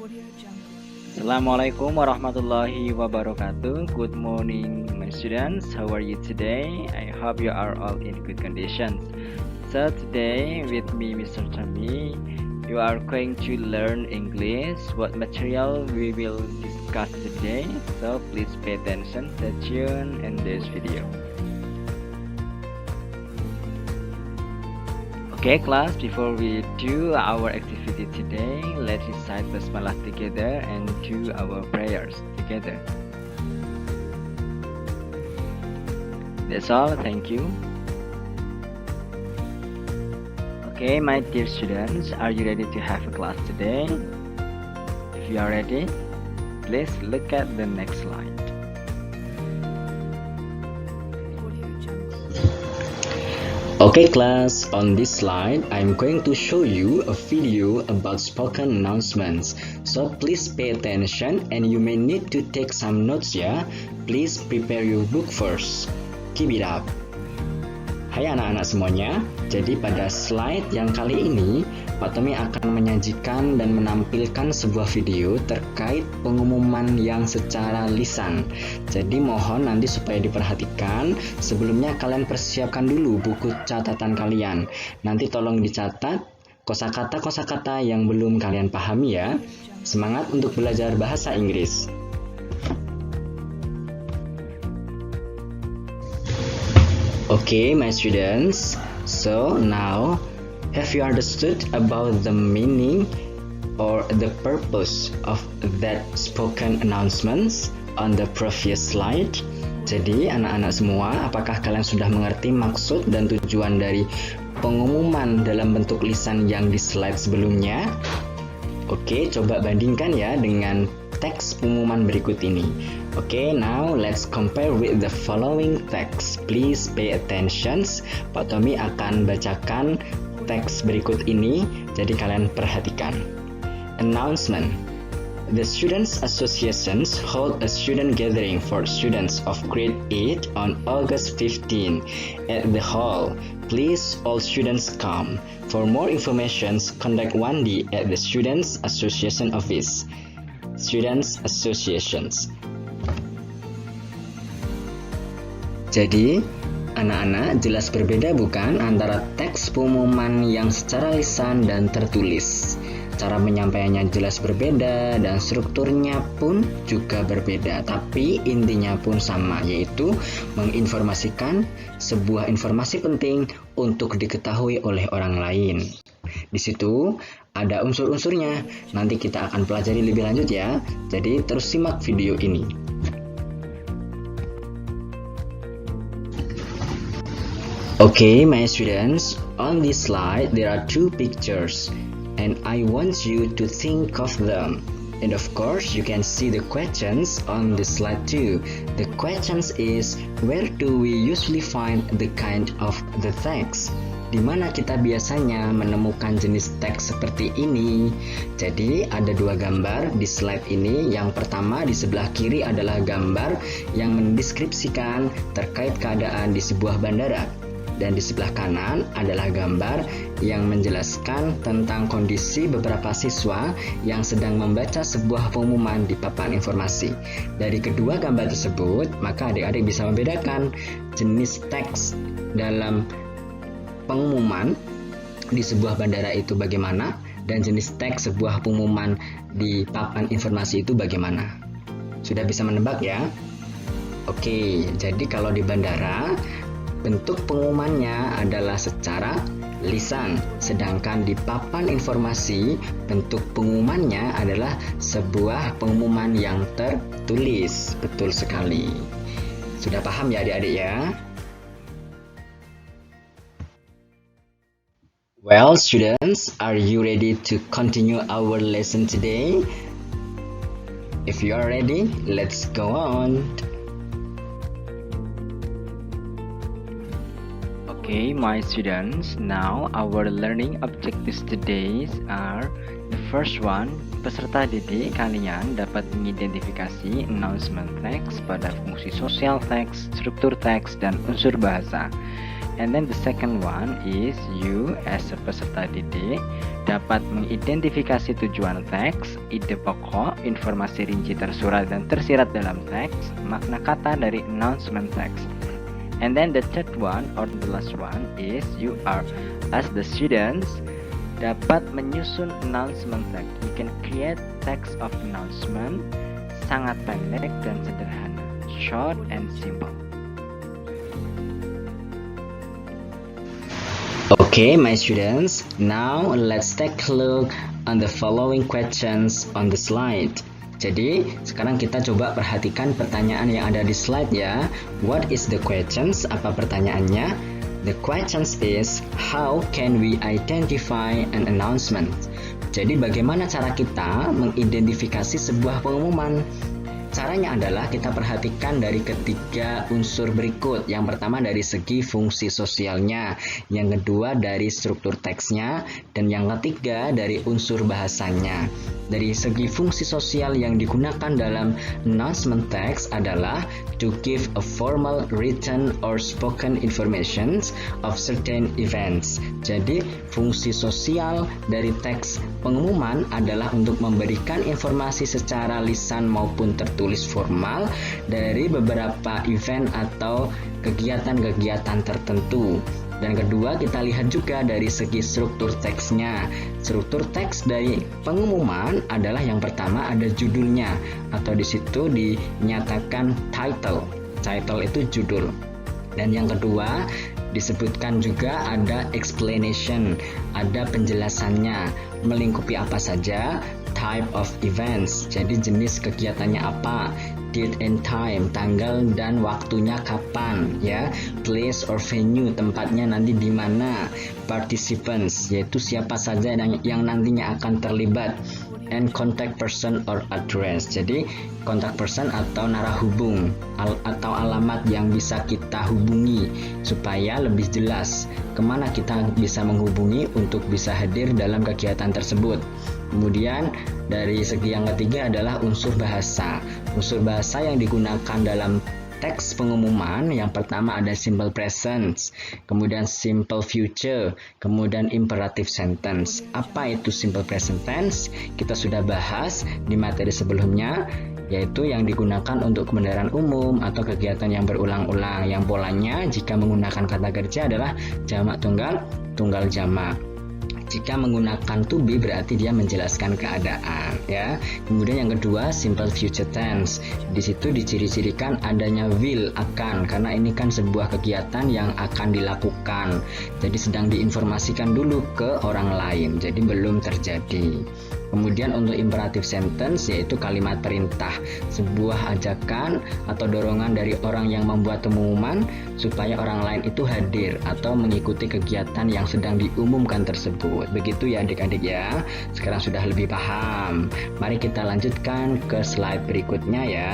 Assalamualaikum warahmatullahi wabarakatuh. Good morning, my students. How are you today? I hope you are all in good conditions. So today with me, Mr. Tommy, you are going to learn English. What material we will discuss today? So please pay attention. Stay tuned in this video. Okay, class, before we do our activity today, let's recite Basmalah together and do our prayers together. That's all, thank you. Okay, my dear students, are you ready to have a class today? If you are ready, please look at the next slide. Okay class, on this slide I'm going to show you a video about spoken announcements. So please pay attention and you may need to take some notes ya. Please prepare your book first. Keep it up. Hai anak-anak semuanya, jadi pada slide yang kali ini Pak Tommy akan menyajikan dan menampilkan sebuah video terkait pengumuman yang secara lisan. Jadi mohon nanti supaya diperhatikan, sebelumnya kalian persiapkan dulu buku catatan kalian. Nanti tolong dicatat kosakata-kosakata yang belum kalian pahami ya. Semangat untuk belajar bahasa Inggris. Okay, my students, so now have you understood about the meaning or the purpose of that spoken announcements on the previous slide? Jadi anak-anak semua, apakah kalian sudah mengerti maksud dan tujuan dari pengumuman dalam bentuk lisan yang di slide sebelumnya? Oke, coba bandingkan ya dengan teks pengumuman berikut ini. Okay, now let's compare with the following text. Please pay attention. Pak Tommy akan bacakan teks berikut ini, jadi kalian perhatikan. Announcement. The Students Associations hold a student gathering for students of grade 8 on August 15 at the hall. Please all students come. For more information, contact Wandi at the Students Association office. Students Associations. Jadi, anak-anak jelas berbeda bukan antara teks pengumuman yang secara lisan dan tertulis. Cara menyampaikannya jelas berbeda dan strukturnya pun juga berbeda, tapi intinya pun sama, yaitu menginformasikan sebuah informasi penting untuk diketahui oleh orang lain. Di situ ada unsur-unsurnya, nanti kita akan pelajari lebih lanjut ya, jadi terus simak video ini. Okay, my students, on this slide there are two pictures and I want you to think of them. And of course, you can see the questions on the slide too. The questions is, where do we usually find the kind of the text? Di mana kita biasanya menemukan jenis teks seperti ini? Jadi ada dua gambar di slide ini. Yang pertama di sebelah kiri adalah gambar yang mendeskripsikan terkait keadaan di sebuah bandara. Dan di sebelah kanan adalah gambar yang menjelaskan tentang kondisi beberapa siswa yang sedang membaca sebuah pengumuman di papan informasi. Dari kedua gambar tersebut, maka adik-adik bisa membedakan jenis teks dalam pengumuman di sebuah bandara itu bagaimana dan jenis teks sebuah pengumuman di papan informasi itu bagaimana. Sudah bisa menebak ya? Oke, jadi kalau di bandara bentuk pengumumannya adalah secara lisan, sedangkan di papan informasi bentuk pengumumannya adalah sebuah pengumuman yang tertulis. Betul sekali. Sudah paham ya adik-adik ya? Well, students, are you ready to continue our lesson today? If you are ready, let's go on. Okay, my students, now our learning objectives today are the first one, peserta didik kalian dapat mengidentifikasi announcement text pada fungsi sosial teks, struktur teks, dan unsur bahasa. And then the second one is you as a peserta didik dapat mengidentifikasi tujuan teks, ide pokok, informasi rinci tersurat dan tersirat dalam teks, makna kata dari announcement text. And then the third one or the last one is you are as the students dapat menyusun announcement text. You can create text of announcement sangat pendek dan sederhana, short and simple. Okay, my students, now let's take a look on the following questions on the slide. Jadi, sekarang kita coba perhatikan pertanyaan yang ada di slide ya. What is the questions? Apa pertanyaannya? The questions is, how can we identify an announcement? Jadi, bagaimana cara kita mengidentifikasi sebuah pengumuman? Caranya adalah kita perhatikan dari ketiga unsur berikut. Yang pertama dari segi fungsi sosialnya, yang kedua dari struktur teksnya, dan yang ketiga dari unsur bahasanya. Dari segi fungsi sosial yang digunakan dalam announcement text adalah to give a formal written or spoken information of certain events. Jadi fungsi sosial dari teks pengumuman adalah untuk memberikan informasi secara lisan maupun tertulis formal dari beberapa event atau kegiatan-kegiatan tertentu. Dan kedua, kita lihat juga dari segi struktur teksnya. Struktur teks dari pengumuman adalah yang pertama ada judulnya, atau di situ dinyatakan title. Title itu judul. Dan yang kedua, disebutkan juga ada explanation, ada penjelasannya, melingkupi apa saja, type of events, jadi jenis kegiatannya apa, date and time, tanggal dan waktunya kapan, ya, place or venue, tempatnya nanti di mana, participants, yaitu siapa saja yang nantinya akan terlibat, and contact person or address, jadi contact person atau narahubung atau alamat yang bisa kita hubungi supaya lebih jelas kemana kita bisa menghubungi untuk bisa hadir dalam kegiatan tersebut. Kemudian dari segi yang ketiga adalah unsur bahasa. Unsur bahasa yang digunakan dalam teks pengumuman yang pertama ada simple present, kemudian simple future, kemudian imperative sentence. Apa itu simple present tense? Kita sudah bahas di materi sebelumnya, yaitu yang digunakan untuk kebenaran umum atau kegiatan yang berulang-ulang, yang polanya jika menggunakan kata kerja adalah jamak tunggal, tunggal jamak. Jika menggunakan to be berarti dia menjelaskan keadaan, ya. Kemudian yang kedua simple future tense. Di situ diciri-cirikan adanya will, akan, karena ini kan sebuah kegiatan yang akan dilakukan. Jadi sedang diinformasikan dulu ke orang lain. Jadi belum terjadi. Kemudian untuk imperative sentence yaitu kalimat perintah, sebuah ajakan atau dorongan dari orang yang membuat pengumuman supaya orang lain itu hadir atau mengikuti kegiatan yang sedang diumumkan tersebut. Begitu ya adik-adik ya. Sekarang sudah lebih paham. Mari kita lanjutkan ke slide berikutnya ya.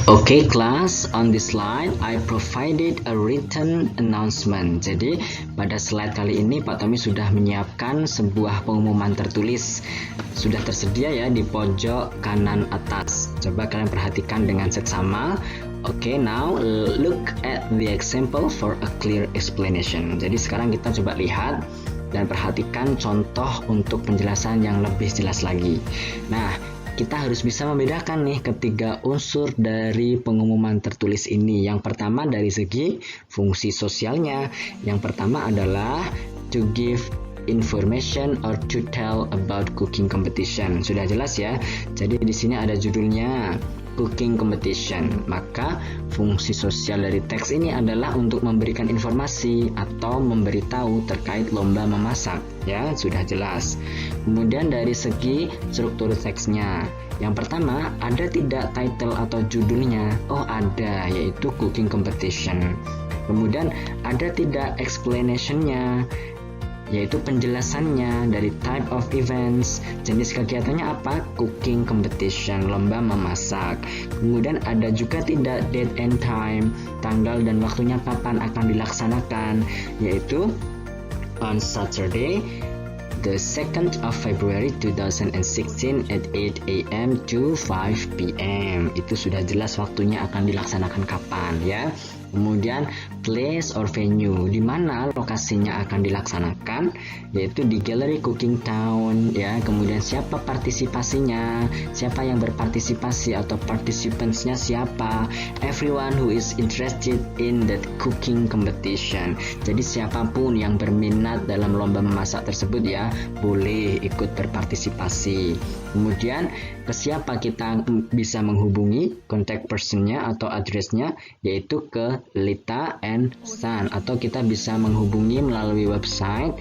Okay class, on this slide I provided a written announcement. Jadi pada slide kali ini Pak Tommy sudah menyiapkan sebuah pengumuman tertulis. Sudah tersedia ya di pojok kanan atas. Coba kalian perhatikan dengan seksama. Okay, now look at the example for a clear explanation. Jadi sekarang kita coba lihat dan perhatikan contoh untuk penjelasan yang lebih jelas lagi. Nah, kita harus bisa membedakan nih ketiga unsur dari pengumuman tertulis ini. Yang pertama dari segi fungsi sosialnya. Yang pertama adalah to give information or to tell about cooking competition. Sudah jelas ya. Jadi di sini ada judulnya cooking competition. Maka fungsi sosial dari teks ini adalah untuk memberikan informasi atau memberitahu terkait lomba memasak. Ya, sudah jelas. Kemudian dari segi struktur teksnya. Yang pertama, ada tidak title atau judulnya? Oh, ada, yaitu cooking competition. Kemudian ada tidak explanation-nya? Yaitu penjelasannya dari type of events, jenis kegiatannya apa? Cooking competition, lomba memasak. Kemudian ada juga tidak date and time, tanggal dan waktunya kapan akan dilaksanakan, yaitu on Saturday the 2nd of February 2016 at 8 AM to 5 PM. Itu sudah jelas waktunya akan dilaksanakan kapan ya. Kemudian place or venue, di mana lokasinya akan dilaksanakan, yaitu di Gallery Cooking Town ya. Kemudian siapa partisipasinya, siapa yang berpartisipasi atau participantsnya siapa, everyone who is interested in that cooking competition. Jadi siapapun yang berminat dalam lomba memasak tersebut ya, boleh ikut berpartisipasi. Kemudian ke siapa kita bisa menghubungi, contact personnya atau addressnya, yaitu ke Lita and Son, atau kita bisa menghubungi melalui website.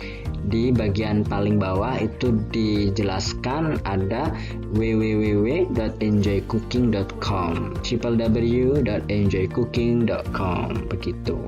Di bagian paling bawah itu dijelaskan ada www.enjoycooking.com, www.enjoycooking.com begitu.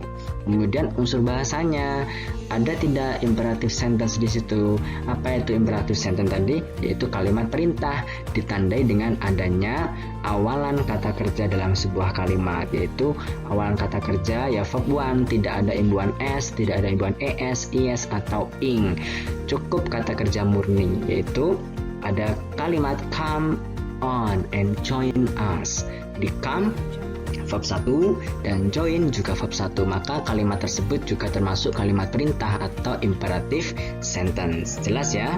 Kemudian unsur bahasanya, ada tidak imperative sentence di situ. Apa itu imperative sentence tadi? Yaitu kalimat perintah ditandai dengan adanya awalan kata kerja dalam sebuah kalimat, yaitu awalan kata kerja ya verb one, tidak ada imbuhan s, tidak ada imbuhan es, is atau ing. Cukup kata kerja murni, yaitu ada kalimat come on and join us. Di come verb 1 dan join juga verb 1, maka kalimat tersebut juga termasuk kalimat perintah atau imperative sentence. Jelas ya?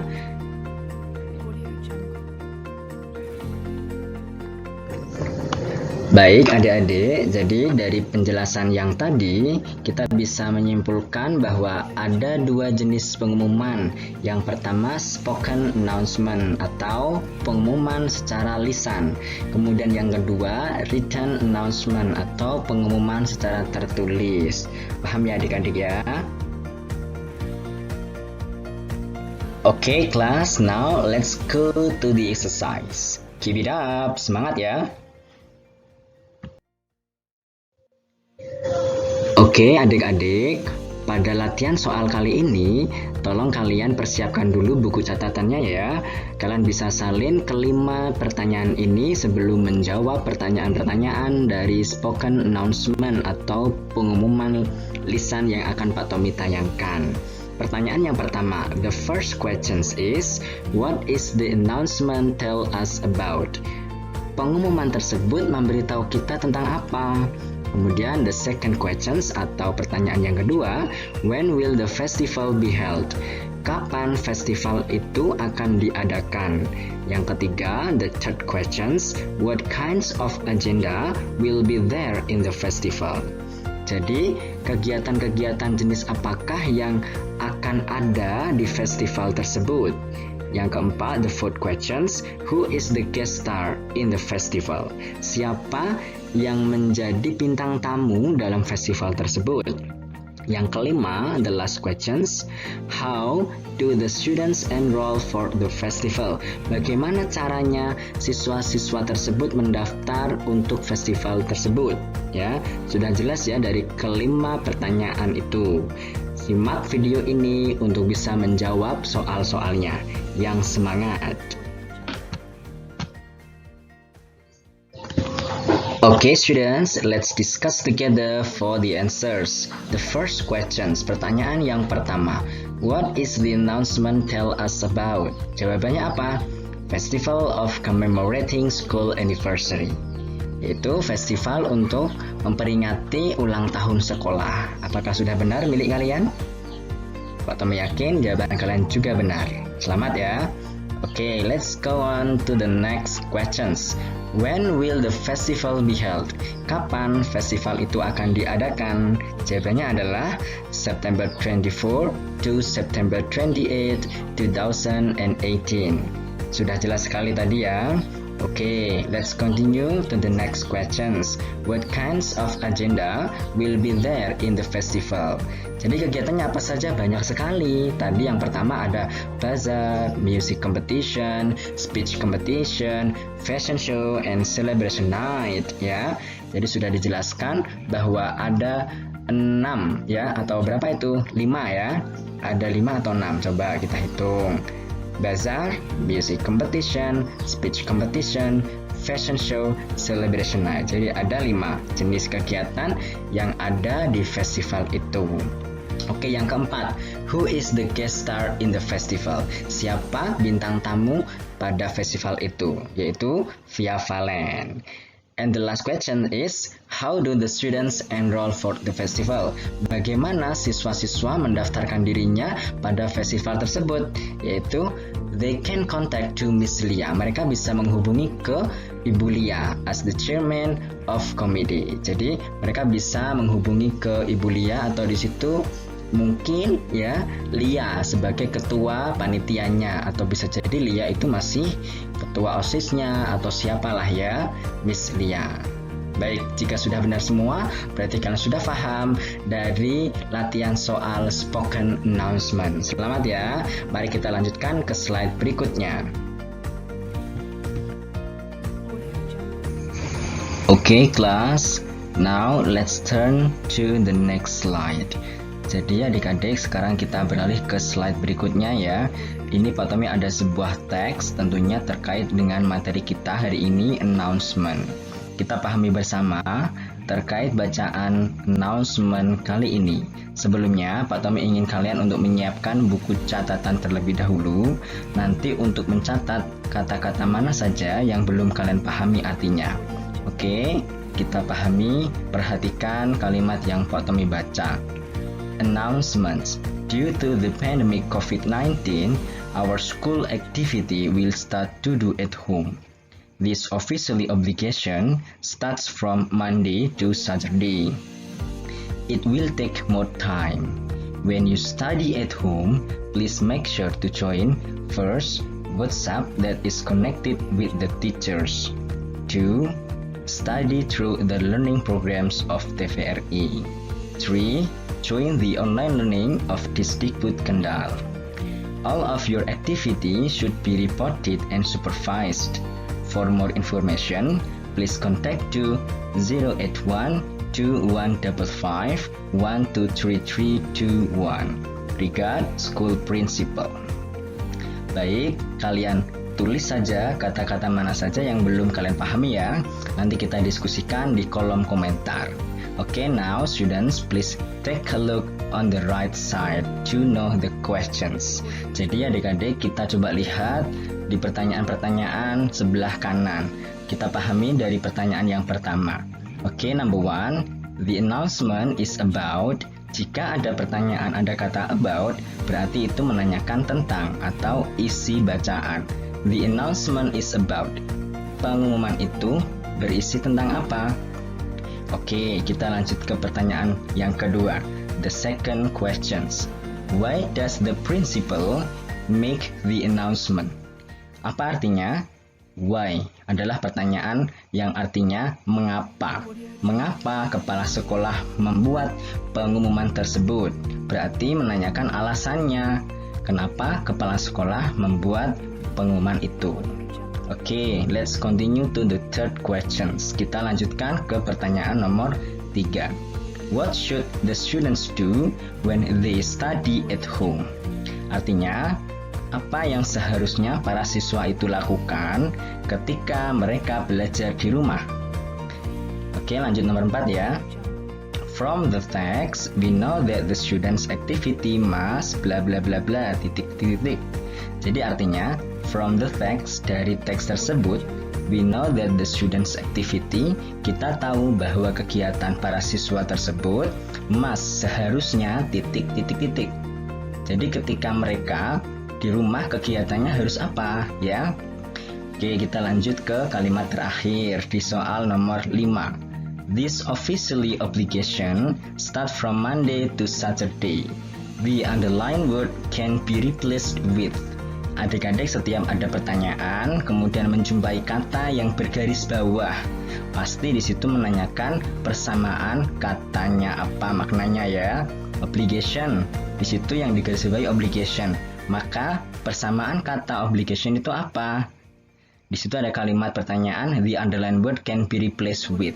Baik adik-adik, jadi dari penjelasan yang tadi kita bisa menyimpulkan bahwa ada dua jenis pengumuman. Yang pertama spoken announcement atau pengumuman secara lisan. Kemudian yang kedua written announcement atau pengumuman secara tertulis. Paham ya adik-adik ya? Oke class, now let's go to the exercise. Keep it up, semangat ya! Oke adik-adik, pada latihan soal kali ini, tolong kalian persiapkan dulu buku catatannya ya. Kalian bisa salin kelima pertanyaan ini sebelum menjawab pertanyaan-pertanyaan dari spoken announcement atau pengumuman lisan yang akan Pak Tommy tayangkan. Pertanyaan yang pertama, the first question is, what is the announcement tell us about? Pengumuman tersebut memberitahu kita tentang apa? Kemudian the second questions atau pertanyaan yang kedua, when will the festival be held? Kapan festival itu akan diadakan? Yang ketiga, the third questions, what kinds of agenda will be there in the festival? Jadi, kegiatan-kegiatan jenis apakah yang akan ada di festival tersebut? Yang keempat, the fourth questions, who is the guest star in the festival? Siapa yang menjadi bintang tamu dalam festival tersebut? Yang kelima, the last questions, how do the students enroll for the festival? Bagaimana caranya siswa-siswa tersebut mendaftar untuk festival tersebut? Ya, sudah jelas ya dari kelima pertanyaan itu. Simak video ini untuk bisa menjawab soal-soalnya. Yang semangat! Okay students, let's discuss together for the answers. The first questions, pertanyaan yang pertama. What is the announcement tell us about? Jawabannya apa? Festival of Commemorating School Anniversary. Yaitu festival untuk memperingati ulang tahun sekolah. Apakah sudah benar milik kalian? Pak Tommy yakin jawaban kalian juga benar. Selamat ya. Okay, let's go on to the next questions. When will the festival be held? Kapan festival itu akan diadakan? Jawabannya adalah September 24 to September 28, 2018. Sudah jelas sekali tadi ya. Okay, let's continue to the next questions. What kinds of agenda will be there in the festival? Jadi kegiatannya apa saja? Banyak sekali. Tadi yang pertama ada bazaar, music competition, speech competition, fashion show, and celebration night ya. Jadi sudah dijelaskan bahwa ada 6 ya, atau berapa itu? 5 ya. Ada 5 atau 6? Coba kita hitung. Bazaar, music competition, speech competition, fashion show, celebration night. Jadi ada 5 jenis kegiatan yang ada di festival itu. Oke, yang keempat, Who is the guest star in the festival? Siapa bintang tamu pada festival itu? Yaitu Via Valen. And the last question is, how do the students enroll for the festival? Bagaimana siswa-siswa mendaftarkan dirinya pada festival tersebut? Yaitu, they can contact to Miss Lia. Mereka bisa menghubungi ke Ibu Lia as the chairman of committee. Jadi, mereka bisa menghubungi ke Ibu Lia atau di situ mungkin ya Lia sebagai ketua panitianya, atau bisa jadi Lia itu masih ketua OSIS-nya atau siapalah ya, Miss Lia. Baik, jika sudah benar semua, berarti kalian sudah paham dari latihan soal spoken announcement. Selamat ya, mari kita lanjutkan ke slide berikutnya. Okay, class, now let's turn to the next slide. Jadi adik-adik, sekarang kita beralih ke slide berikutnya ya. Ini Pak Tommy ada sebuah teks tentunya terkait dengan materi kita hari ini, announcement. Kita pahami bersama terkait bacaan announcement kali ini. Sebelumnya Pak Tommy ingin kalian untuk menyiapkan buku catatan terlebih dahulu. Nanti untuk mencatat kata-kata mana saja yang belum kalian pahami artinya. Oke, kita pahami, perhatikan kalimat yang Pak Tommy baca. Announcements. Due to the pandemic COVID-19, our school activity will start to do at home. This officially obligation starts from Monday to Saturday. It will take more time. When you study at home, please make sure to join first WhatsApp that is connected with the teachers. 2. Study through the learning programs of TVRI. 3. Join the online learning of Disdikbud Kendal. All of your activity should be reported and supervised. For more information, please contact to 081 2155 123321. Regard, School Principal. Baik, kalian tulis saja kata-kata mana saja yang belum kalian pahami ya. Nanti kita diskusikan di kolom komentar. Okay, now students, please take a look on the right side to know the questions. Jadi adik-adik, kita coba lihat di pertanyaan-pertanyaan sebelah kanan. Kita pahami dari pertanyaan yang pertama. Okay, number 1, the announcement is about. Jika ada pertanyaan, ada kata about, berarti itu menanyakan tentang atau isi bacaan. The announcement is about. Pengumuman itu berisi tentang apa? Oke, kita lanjut ke pertanyaan yang kedua. The second questions. Why does the principal make the announcement? Apa artinya? Why adalah pertanyaan yang artinya mengapa. Mengapa kepala sekolah membuat pengumuman tersebut? Berarti menanyakan alasannya. Kenapa kepala sekolah membuat pengumuman itu? Oke, let's continue to the third questions. Kita lanjutkan ke pertanyaan nomor 3. What should the students do when they study at home? Artinya, apa yang seharusnya para siswa itu lakukan ketika mereka belajar di rumah? Oke, lanjut nomor 4 ya. From the text, we know that the students' activity must bla bla bla bla titik. Jadi artinya, from the text, dari teks tersebut, we know that the students' activity, kita tahu bahwa kegiatan para siswa tersebut must, seharusnya titik. Jadi ketika mereka di rumah kegiatannya harus apa ya? Oke, kita lanjut ke kalimat terakhir di soal nomor 5. This officially obligation start from Monday to Saturday. The underlined word can be replaced with. Adik-adik, setiap ada pertanyaan kemudian menjumpai kata yang bergaris bawah, pasti di situ menanyakan persamaan katanya apa maknanya ya. Obligation, di situ yang digarisbawahi obligation. Maka persamaan kata obligation itu apa? Di situ ada kalimat pertanyaan, the underlined word can be replaced with.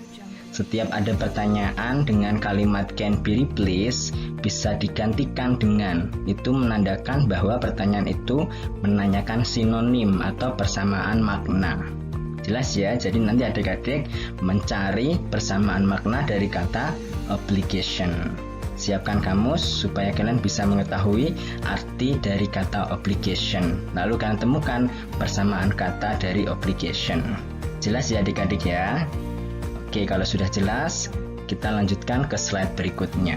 Setiap ada pertanyaan dengan kalimat can be replaced, bisa digantikan dengan. Itu menandakan bahwa pertanyaan itu menanyakan sinonim atau persamaan makna. Jelas ya, jadi nanti adik-adik mencari persamaan makna dari kata obligation. siapkan kamus supaya kalian bisa mengetahui arti dari kata obligation. Lalu kalian temukan persamaan kata dari obligation. Jelas ya adik-adik ya? Oke, kalau sudah jelas, kita lanjutkan ke slide berikutnya.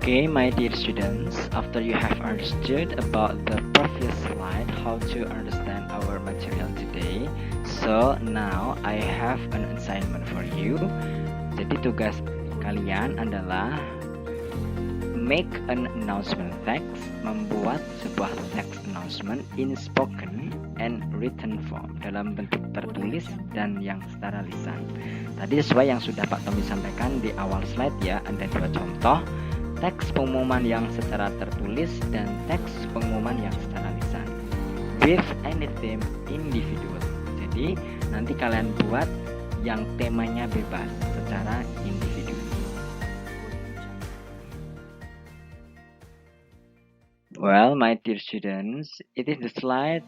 Okay, my dear students, after you have understood about the previous slide how to understand our material today, so now I have an assignment for you. Jadi tugas kalian adalah make an announcement text, membuat sebuah text announcement in spoken and written form, dalam bentuk tertulis dan yang secara lisan. Tadi sesuai yang sudah Pak Tommy sampaikan di awal slide ya, ada dua contoh. Teks pengumuman yang secara tertulis dan teks pengumuman yang secara lisan with any theme individual. Jadi nanti kalian buat yang temanya bebas secara individu. Well, my dear students, it is the slide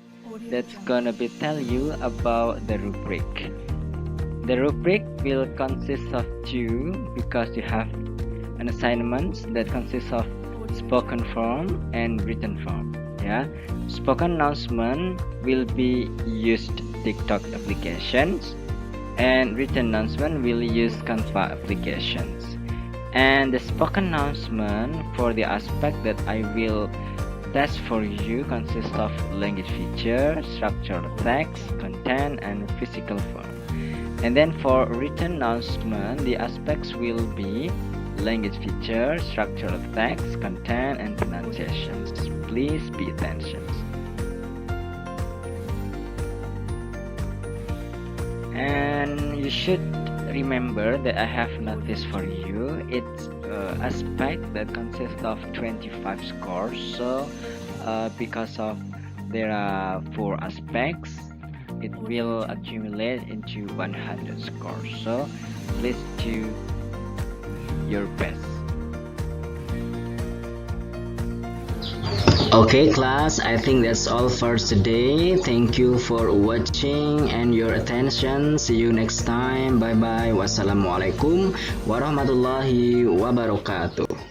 that's gonna be tell you about the rubric. The rubric will consist of two because you have an assignment that consists of spoken form and written form. Yeah, spoken announcement will be used TikTok applications, and written announcement will use Canva applications. And the spoken announcement for the aspect that I will test for you consists of language feature, structural text, content, and physical form. And then for written announcement, the aspects will be language feature, structural text, content, and pronunciations. Please pay attention. And you should remember that I have noticed for you. It's aspect that consists of 25 scores. So because of there are 4 aspects, it will accumulate into 100 scores. So please do your best. Okay class, I think that's all for today. Thank you for watching and your attention. See you next time. Bye bye. Wassalamualaikum warahmatullahi wabarakatuh.